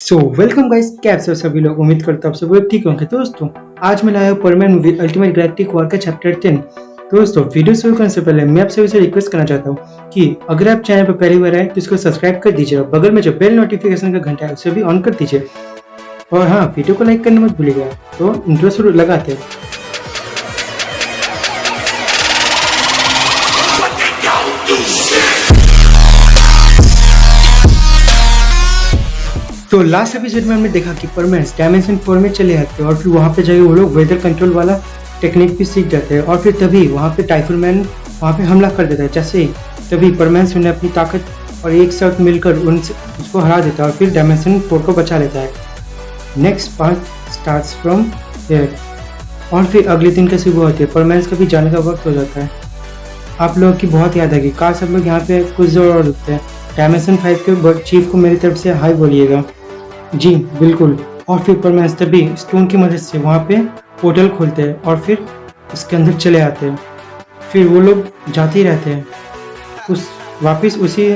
Welcome guys, कैसे हो सभी लोग। उम्मीद करता हूँ आप सब लोग ठीक होंगे। दोस्तों आज मैं लाया हूँ परमैन मूवी अल्टीमेट गैलेक्टिक वॉर का चैप्टर 10। दोस्तों वीडियो शुरू करने से पहले मैं आप सभी से रिक्वेस्ट करना चाहता हूँ कि अगर आप चैनल पर पहली बार आए तो इसको सब्सक्राइब कर दीजिए और बगल में जो बेल नोटिफिकेशन का घंटा है उसे भी ऑन कर दीजिए। और हाँ, वीडियो को लाइक करना मत भूलिएगा। तो इंट्रो शुरू लगाते हैं। तो लास्ट एपिसोड में हमने देखा कि परमैन्स डायमेंशन 4 में चले आते हैं और फिर वहाँ पे जाके वो लोग वेदर कंट्रोल वाला टेक्निक भी सीख जाते हैं और फिर तभी वहाँ पे टाइफून मैन वहाँ पे हमला कर देता है। जैसे ही तभी परमैन्स उन्हें अपनी ताकत और एक साथ मिलकर उसको हरा देता है और फिर डायमेंशन 4 को बचा लेता है। Next part starts from here. और फिर अगले दिन का सुबह होती है, परमैन्स का भी जाने का वक्त हो जाता है। आप लोगों की बहुत याद आएगी। काश सब लोग यहाँ पे कुछ जोर और रुकते हैं। डायमेंशन 5 के चीफ को मेरी तरफ से हाई बोलिएगा। जी बिल्कुल। और फिर परमैन्स तभी स्टोन की मदद से वहाँ पे पोर्टल खोलते हैं और फिर उसके अंदर चले आते हैं। फिर वो लोग जाते ही रहते हैं, वापस उसी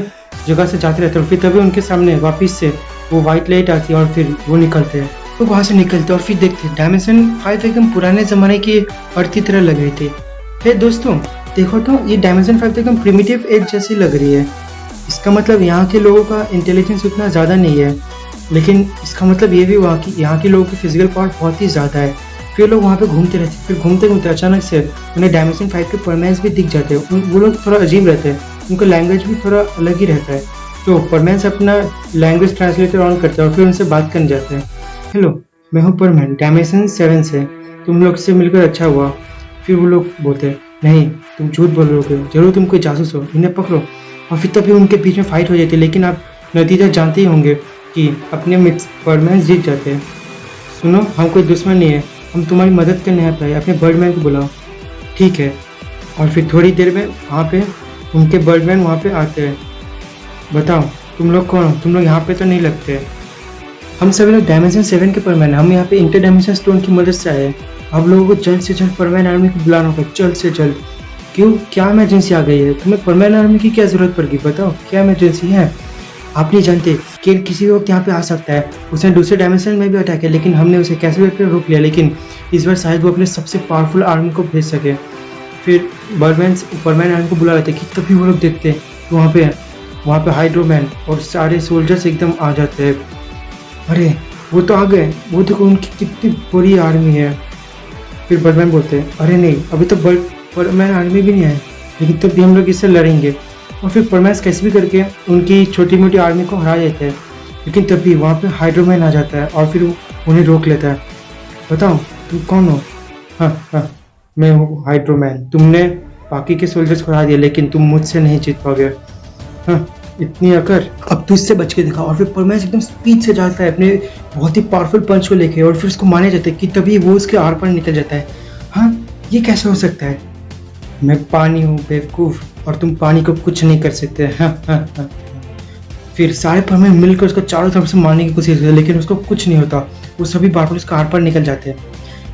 जगह से जाते रहते हैं। फिर तभी उनके सामने वापस से वो वाइट लाइट आती है और फिर वो निकलते हैं। तो वहाँ से निकलते हैं और फिर देखते हैं डायमेंशन 5 एकदम पुराने ज़माने की अर्थ की तरह लग रही थी। फिर दोस्तों देखो तो ये डायमेंशन 5 एकदम प्रिमिटिव एज जैसी लग रही है। इसका मतलब यहाँ के लोगों का इंटेलिजेंस उतना ज़्यादा नहीं है, लेकिन इसका मतलब ये भी हुआ कि यहाँ के लोगों की फिजिकल पावर बहुत ही ज़्यादा है। फिर लोग वहाँ पे घूमते रहते हैं। फिर घूमते घूमते अचानक से उन्हें डायमेंशन 5 के परमैन्स भी दिख जाते हैं। वो लोग थोड़ा अजीब रहते हैं, उनका लैंग्वेज भी थोड़ा अलग ही रहता है। तो परमैन्स अपना लैंग्वेज ट्रांसलेटर ऑन करते हैं और फिर उनसे बात करने जाते हैं। हेलो, मैं हूँ परमैन डायमेंशन 7 से, तुम लोग से मिलकर अच्छा हुआ। फिर वो लोग बोलते हैं नहीं, तुम झूठ बोल रहे हो, जरूर तुम कोई जासूस हो, इन्हें पकड़ो। और फिर तभी उनके बीच में फाइट हो जाती है, लेकिन आप नतीजा जानते ही होंगे कि अपने परमैन्स जीत जाते हैं। सुनो, हम कोई दुश्मन नहीं है, हम तुम्हारी मदद करने आते हैं, अपने बर्डमैन को बुलाओ। ठीक है। और फिर थोड़ी देर में वहाँ पे उनके बर्डमैन वहाँ पे आते हैं। बताओ तुम लोग कौन हो, तुम लोग यहाँ पे तो नहीं लगते। हम सभी लोग डायमेंशन 7 के परमैन, हम यहाँ पे इंटर डायमेंशन स्टोन की मदद से आए हैं। आप लोगों को जल्द से जल्द परमैन आर्मी को बुलाना होगा, जल्द से जल्द। क्यों, क्या इमरजेंसी आ गई है? तुम्हें परमैन आर्मी की क्या जरूरत पड़ेगी? बताओ क्या इमरजेंसी है? आप नहीं जानते कि किसी वक्त यहाँ पे आ सकता है। उसने दूसरे डायमेंशन में भी अटैक किया, लेकिन हमने उसे कैसे भी रोक लिया। लेकिन इस बार शायद वो अपने सबसे पावरफुल आर्मी को भेज सके। फिर परमैन आर्मी को बुला लेते कि तभी वो लोग देखते हैं कि वहाँ पे हाइड्रोमैन और सारे सोल्जर्स एकदम आ जाते हैं। अरे वो तो आ गए, वो देखो उनकी कितनी बड़ी आर्मी है। फिर बर्डमैन बोलते हैं अरे नहीं, अभी तो परमैन आर्मी भी नहीं है, लेकिन तब भी हम लोग इससे लड़ेंगे। और फिर परमैन्स कैसे भी करके उनकी छोटी मोटी आर्मी को हरा देते हैं। लेकिन तब भी वहाँ पे हाइड्रोमैन आ जाता है और फिर उन्हें रोक लेता है। बताओ तुम कौन हो? हाँ, मैं हूँ हाइड्रोमैन। तुमने बाकी के सोल्जर्स को हरा दिया, लेकिन तुम मुझसे नहीं जीत पाओगे। हाँ, इतनी अकर, अब तू इससे बच के दिखा। और फिर परमैन्स एकदम स्पीड से जाता है अपने बहुत ही पावरफुल पंच को लेके और फिर उसको माने जाते हैं कि तभी वो उसके आर पार निकल जाता है। हाँ, ये कैसे हो सकता है? मैं पानी हूँ बेवकूफ़, और तुम पानी को कुछ नहीं कर सकते। हाँ। फिर सारे परमैन मिलकर उसको चारों तरफ से मारने की कोशिश करते, लेकिन उसको कुछ नहीं होता। वो सभी बार उसका आर पार निकल जाते हैं।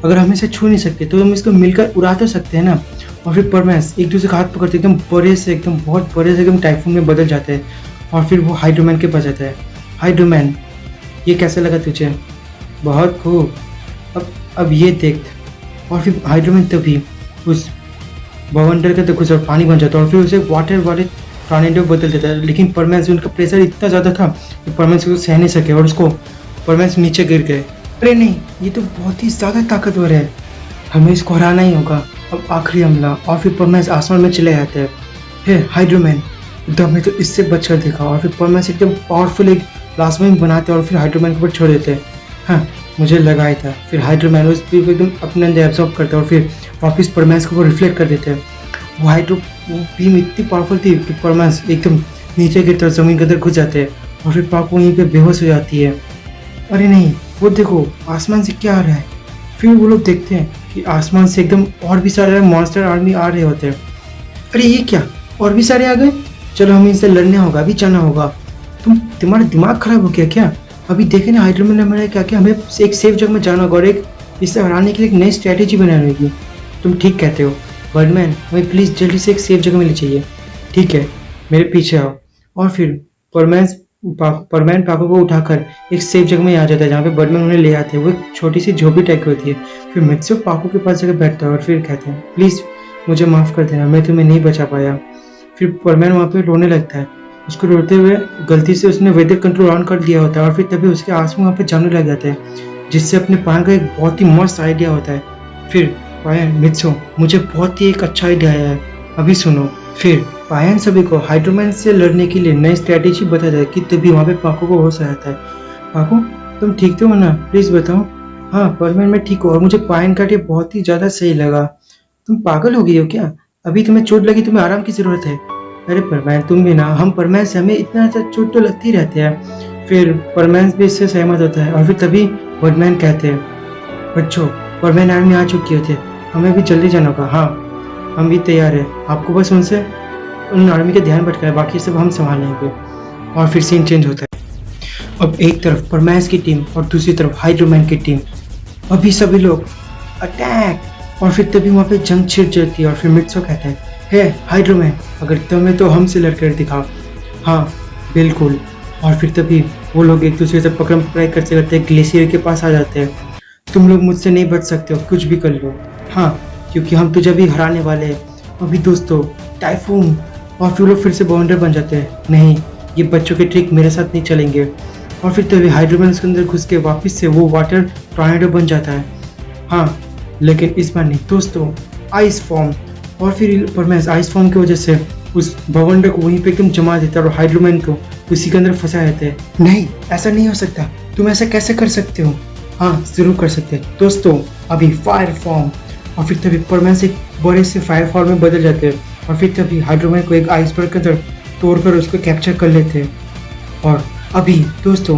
अगर हम इसे छू नहीं सकते तो हम इसको मिलकर उड़ा तो सकते हैं ना। और फिर परमैन्स एक दूसरे का हाथ पकड़ते एकदम बहुत बड़े से एकदम टाइफून में बदल जाते हैं। और फिर वो हाइड्रोमैन के पास जाता है। हाइड्रोमैन, ये कैसे लगा तुझे? बहुत खूब, अब ये देख। और फिर हाइड्रोमैन तभी उस बवंडर का कुछ और पानी बन जाता है और फिर उसे वाटर वाले टॉर्नेडो बदल देता है। लेकिन परमैन्स उनका प्रेशर इतना ज़्यादा था कि परमैन्स उसको सह नहीं सके और उसको परमैन्स नीचे गिर गए। अरे नहीं, ये तो बहुत ही ज़्यादा ताकतवर है, हमें इसको हराना ही होगा। अब आखिरी हमला। और फिर परमैन्स आसमान में चले जाते हैं। हे हाइड्रोमैन, एकदम में तो इससे बचकर देखा। और फिर परमैन्स एकदम पावरफुल एक प्लाज्मा बनाते हैं और फिर हाइड्रोमैन के ऊपर छोड़ देते हैं। हाँ, मुझे लगाया था। फिर हाइड्रोमैन उस बीम को एकदम अपने अंदर एब्जॉर्ब करता है और फिर वापस परमैन्स को रिफ्लेक्ट कर देते हैं। वो बीम इतनी पावरफुल थी कि परमैन्स एकदम नीचे गिरते और जमीन के अंदर घुस जाते हैं और फिर पाक वहीं पे बेहोश हो जाती है। अरे नहीं, वो देखो आसमान से क्या आ रहा है। फिर वो लोग देखते हैं कि आसमान से एकदम और भी सारे मॉन्स्टर आर्मी आ रहे होते हैं। अरे ये क्या, और भी सारे आ गए? चलो हमें इनसे लड़ने होगा, अभी जाना होगा। तुम्हारा दिमाग खराब हो गया क्या? अभी देखे ना हाइड्रोमैन ने हमारा क्या, हमें एक सेफ जगह में जाना होगा और एक इसे हराने के लिए एक नई स्ट्रैटेजी बनानी होगी। तुम ठीक कहते हो बर्डमैन, हमें प्लीज़ जल्दी से एक सेफ जगह में ले चाहिए। ठीक है, मेरे पीछे आओ। और फिर परमैन्स परमैन पाको को उठाकर एक सेफ जगह में आ जाता है जहाँ पे बर्डमैन उन्हें ले आते हैं। वो एक छोटी सी झोपड़ी टाइप की होती है। फिर मित्सु पाको के पास जाकर बैठता है और फिर कहते हैं, प्लीज मुझे माफ कर देना, मैं तुम्हें नहीं बचा पाया। फिर परमैन वहाँ पे रोने लगता है। उसको रोते हुए गलती से उसने वेदर कंट्रोल ऑन कर दिया होता है और फिर तभी उसके आंसू वहाँ पे जाने लग जाते हैं, जिससे अपने पायन का एक बहुत ही मस्त आइडिया होता है। फिर पायन, मित्सु, मुझे बहुत ही एक अच्छा आइडिया आया है, अभी सुनो। फिर पायन सभी को हाइड्रोमैन से लड़ने के लिए नई स्ट्रेटेजी बताता है कि तभी वहाँ पे पाको को होश आता है। पाको, तुम ठीक तो हो ना, प्लीज बताओ। हाँ परमैन, मैं ठीक हूँ और मुझे पायन का आइडिया बहुत ही ज्यादा सही लगा। तुम पागल हो गई हो क्या? अभी तुम्हें चोट लगी, तुम्हें आराम की जरूरत है। अरे परमैन, तुम भी ना, हम परमैन से हमें इतना सा चोट तो लगती रहती है। फिर परमैन भी इससे सहमत होता है और फिर तभी बर्डमैन कहते हैं, बच्चों परमैन आर्मी आ चुकी होती है, हमें भी जल्दी जाना होगा। हाँ हम भी तैयार है, आपको बस उनसे उन आर्मी का ध्यान भटका है, बाकी सब हम संभाल लेंगे। और फिर सीन चेंज होता है। अब एक तरफ परमैन की टीम और दूसरी तरफ हाइड्रोमैन की टीम। अभी सभी लोग अटैक। और फिर तभी वहाँ पे जंग छिड़ जाती है और फिर मित्सो कहता है, हे हाइड्रोमैन, अगर तुम्हें तो हमसे लड़कर दिखाओ। हाँ बिल्कुल। और फिर तभी वो लोग एक दूसरे से पकड़म पकड़ाई करते करते ग्लेशियर के पास आ जाते हैं। तुम लोग मुझसे नहीं बच सकते हो, कुछ भी कर लो। हाँ, क्योंकि हम तुझे भी हराने वाले हैं। अभी दोस्तों टाइफून। और फिर लोग फिर से बाउंडर बन जाते हैं। नहीं, ये बच्चों के ट्रिक मेरे साथ नहीं चलेंगे। और फिर तभी हाइड्रोमैन उसके अंदर घुस के वापस से वो वाटर टॉर्नेडो बन जाता है। हाँ, लेकिन इस बार नहीं दोस्तों, आइस फॉर्म। और फिर परमैन आइस फॉर्म की वजह से उस बाउंडर को वहीं पे एकदम जमा देता है और हाइड्रोमैन को उसी के अंदर फंसा देते हैं। नहीं, ऐसा नहीं हो सकता, तुम ऐसा कैसे कर सकते हो? हाँ जरूर कर सकते हैं दोस्तों, अभी फायर फॉर्म। और फिर तभी परमैन से बड़े से फायर फॉर्म में बदल जाते हैं और फिर तभी हाइड्रोमैन को एक आइसबर्ग के अंदर तोड़कर उसको कैप्चर कर लेते हैं। और अभी दोस्तों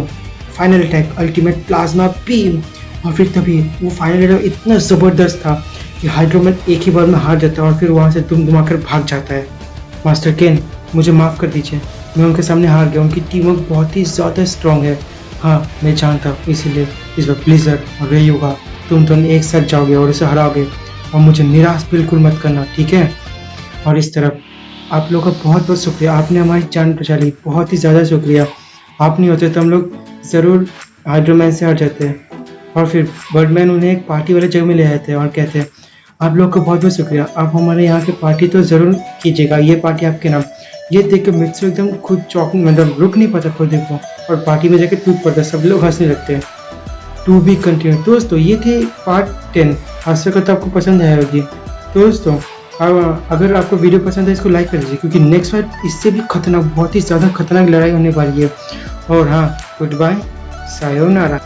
final attack, ultimate plasma beam. और फिर तभी वो फाइनल अटैक इतना ज़बरदस्त था कि हाइड्रोमैन एक ही बार में हार जाता है और फिर वहाँ से दुम दुमाकर भाग जाता है। मास्टर केन, मुझे माफ़ कर दीजिए, मैं उनके सामने हार गया। उनकी टीम वर्क बहुत ही ज़्यादा स्ट्रॉन्ग है। हाँ मैं जानता हूँ, इसीलिए इस बार ब्लिज़र्ड और रेयुगा तुम दोनों एक साथ जाओगे और उसे हराओगे। और मुझे निराश बिल्कुल मत करना, ठीक है? और इस तरफ आप लोगों का बहुत बहुत शुक्रिया, आपने हमारी जान बचा ली, बहुत ही ज़्यादा शुक्रिया। आप नहीं होते तो हम लोग ज़रूर हाइड्रोमैन से हार जाते हैं। और फिर बर्डमैन उन्हें एक पार्टी वाले जगह में ले आते हैं और कहते हैं, आप लोग का बहुत बहुत शुक्रिया, आप हमारे यहाँ की पार्टी तो ज़रूर कीजिएगा, ये पार्टी आपके नाम। ये देख कर मित्सु एकदम खुद चौक, मतलब रुक नहीं पाता खुद देखो, और पार्टी में जाकर टूट पड़ता, सब लोग हंसने लगते हैं। To be continue. दोस्तों ये थे पार्ट 10। आशा करता आपको पसंद आया होगी। दोस्तों अगर आपको वीडियो पसंद है इसको लाइक कर दीजिए, क्योंकि नेक्स्ट पार्ट इससे भी खतरनाक, बहुत ही ज़्यादा खतरनाक लड़ाई होने वाली है। और हाँ, गुड बाय, सायोनारा।